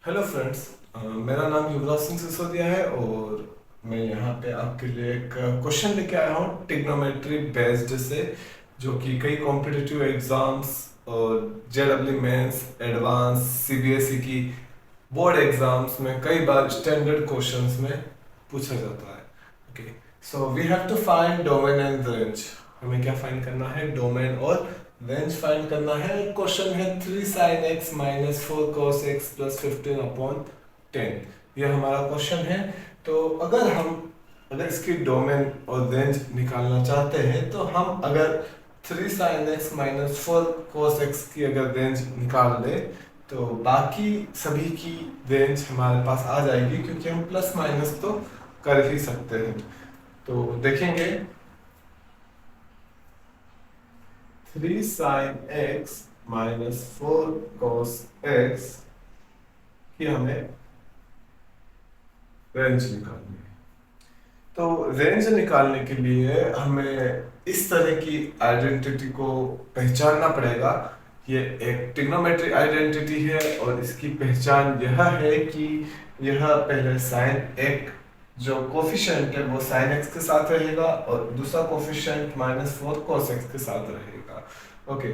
Hello friends. मेरा नाम युवराज सिंह सिसोदिया है और मैं यहाँ पे आपके लिए एक क्वेश्चन लेके आया हूँ टिग्नोमेट्री बेस्ड से, जो कि कई कॉम्पिटिटिव एग्जाम्स और जेडब्ल्यू मेंस, एडवांस, सीबीएसई की बोर्ड एग्जाम्स में कई बार स्टैंडर्ड क्वेश्चंस में पूछा जाता है। Okay, so we have to find domain and range. हमें क्या फाइंड करना है? डोमेन और रेंज फाइंड करना है। क्वेश्चन है 3 sin x minus 4 cos x plus 15/10। ये हमारा क्वेश्चन है। तो अगर इसकी डोमेन और रेंज निकालना चाहते हैं तो हम अगर 3 sin x minus 4 cos x की अगर रेंज निकाल दें तो बाकी सभी की रेंज हमारे पास आ जाएगी, क्योंकि हम प्लस माइनस तो कर ही सकते हैं। तो देखेंगे 3 sin x minus 4 cos x की हमें रेंज निकालनी है। तो रेंज निकालने के लिए हमें इस तरह की आइडेंटिटी को पहचानना पड़ेगा। ये एक ट्रिग्नोमेट्री आइडेंटिटी है और इसकी पहचान यह है कि यह पहले साइन एक जो कोफिशिएंट है वो साइन एक्स के साथ रहेगा और दूसरा कोफिशिएंट माइनस 4 cos x के साथ रहेगा। ओके,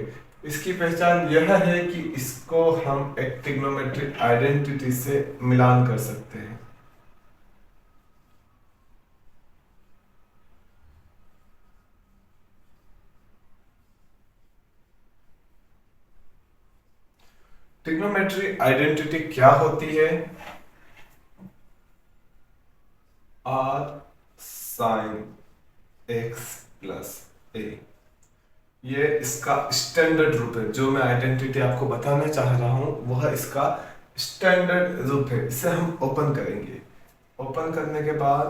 इसकी पहचान यह है कि इसको हम एक ट्रिग्नोमेट्रिक आइडेंटिटी से मिलान कर सकते हैं। ट्रिग्नोमेट्री आइडेंटिटी क्या होती है? आर साइन एक्स प्लस ए, ये इसका स्टैंडर्ड रूप है। जो मैं आइडेंटिटी आपको बताना चाह रहा हूं वह इसका स्टैंडर्ड रूप है। इसे हम ओपन करेंगे। ओपन करने के बाद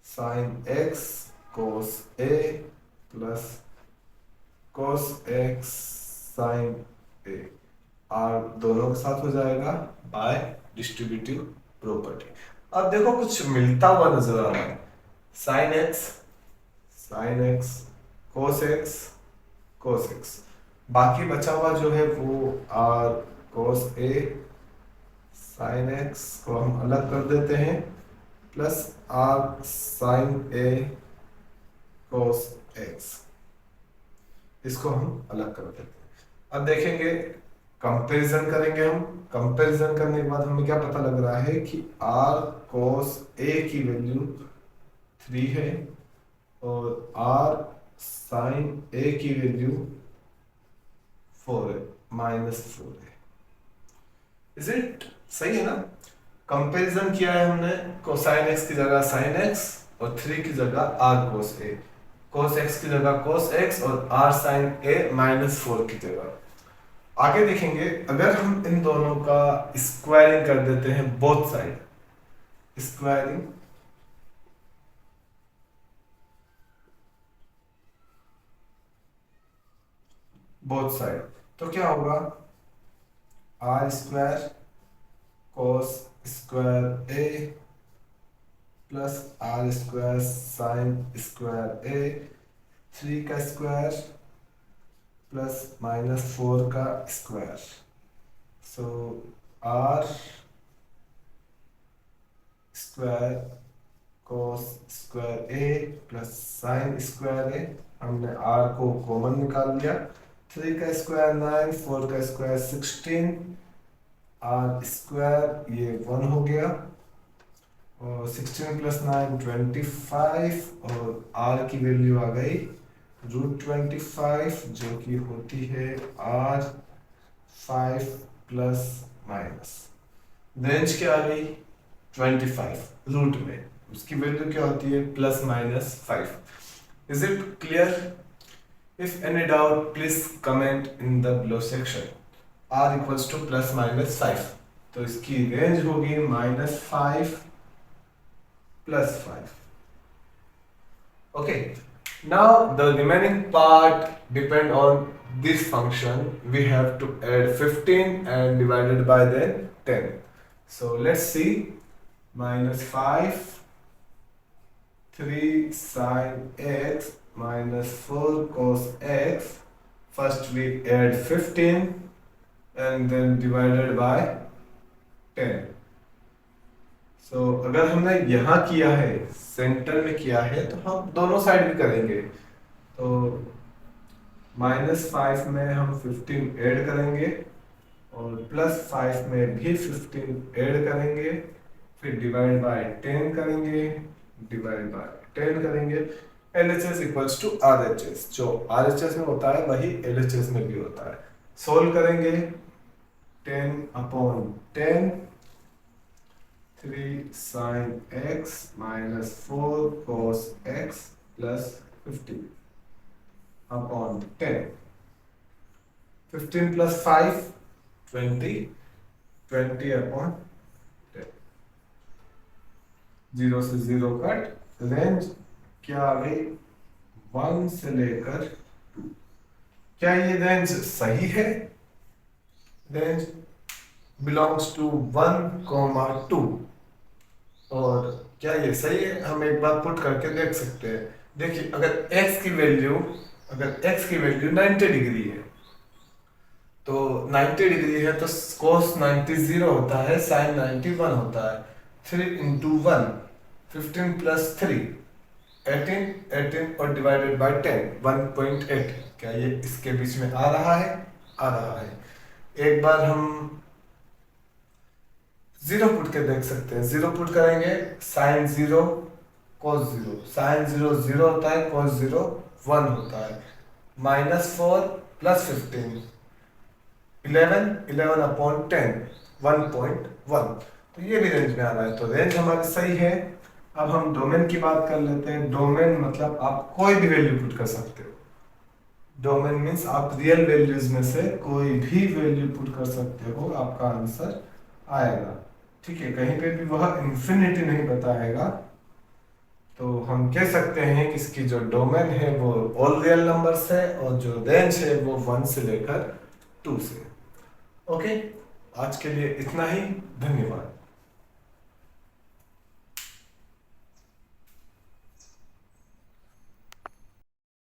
sine x cos A plus cos x sine A, R दोनों के साथ हो जाएगा बाय डिस्ट्रीब्यूटिव प्रॉपर्टी। अब देखो कुछ मिलता हुआ नजर आ रहा है। साइन एक्स कोस एक्स, बाकी बचा हुआ जो है वो R cos A, sine x को हम अलग कर देते हैं plus R sine A cos x, इसको हम अलग कर देते हैं। अब देखेंगे, कंपैरिजन करेंगे। हम कंपैरिजन करने के बाद हमें क्या पता लग रहा है कि आर कोस ए की वैल्यू 3 है और आर साइन ए की वैल्यू 4 है, -4 है। इज इट सही है ना? कंपैरिजन किया है हमने, कोसाइन एक्स की जगह साइन एक्स और 3 की जगह are cos A, cos x की जगह कोस एक्स और आर साइन ए -4 की जगह। आगे देखेंगे, अगर हम इन दोनों का स्क्वायरिंग कर देते हैं both side, squaring both side, तो क्या होगा? R square cos square A plus R square sine square A, 3 का स्क्वायर प्लस -4 का square. So R square cos square A plus sine square A, हमने आर को कॉमन निकाल लिया। 3 का स्क्वायर 9, 4 का स्क्वायर 16, आर स्क्वायर ये 1 हो गया और 16 प्लस 9 25 और आर की वैल्यू आ गई √25, जो कि होती है आर 5 प्लस माइनस रेंज क्या आ गई 25, रूट में उसकी वैल्यू क्या होती है +-5। Is it clear? If any doubt please comment in the below section. r equals to +-5, तो इसकी रेंज होगी -5 +5। Okay, now the remaining part depend on this function. We have to add 15 and divided by then 10. So let's see, -5, 3 sin x minus 4 cos x. First we add 15 and then divided by 10। So अगर हमने यहाँ किया है, centre में किया है, तो हम दोनों साइड भी करेंगे। तो -5 में हम 15 ऐड करेंगे और +5 में भी 15 ऐड करेंगे, फिर डिवाइड बाय 10 करेंगे, डिवाइड बाय 10 करेंगे। LHS इक्वल्स टू RHS, जो RHS में होता है वही LHS में भी होता है। सोल्व करेंगे 10/10, 3 sin x - 4 cos x plus 15/10। 15 plus 5 20, 20/10। 0 से 0 कट। रेंज क्या आ गई? 1 से लेकर 2। क्या ये रेंज सही है? Range belongs to 1, 2। और क्या ये सही है? हम एक बार पुट करके देख सकते हैं। देखिए, अगर x की वैल्यू 90 डिग्री है, तो 90 डिग्री है तो cos 90 0 होता है, sin 90 1 होता है। 3 × 1 15 + 3 18, 18 और डिवाइडेड बाय 10 1.8। क्या ये इसके बीच में आ रहा है? आ रहा है। एक बार हम 0 पुट के देख सकते हैं। 0 पुट करेंगे, sin 0 cos 0, sin 0 0 होता है, cos 0 1 होता है। -4 + 15 11, 11/10 1.1। तो ये भी रेंज में आ रहा है, तो रेंज हमारी सही है। अब हम डोमेन की बात कर लेते हैं। डोमेन मतलब आप कोई भी वैल्यू पुट कर सकते हो। डोमेन मीन्स आप रियल वैल्यूज में से कोई भी वैल्यू पुट कर सकते हो, आपका आंसर आएगा। ठीक है, कहीं पे भी वह इंफिनिटी नहीं बताएगा। तो हम कह सकते हैं कि इसकी जो डोमेन है वो ऑल रियल नंबर्स है और जो रेंज है वो 1 से लेकर 2 से। ओके, आज के लिए इतना ही। धन्यवाद।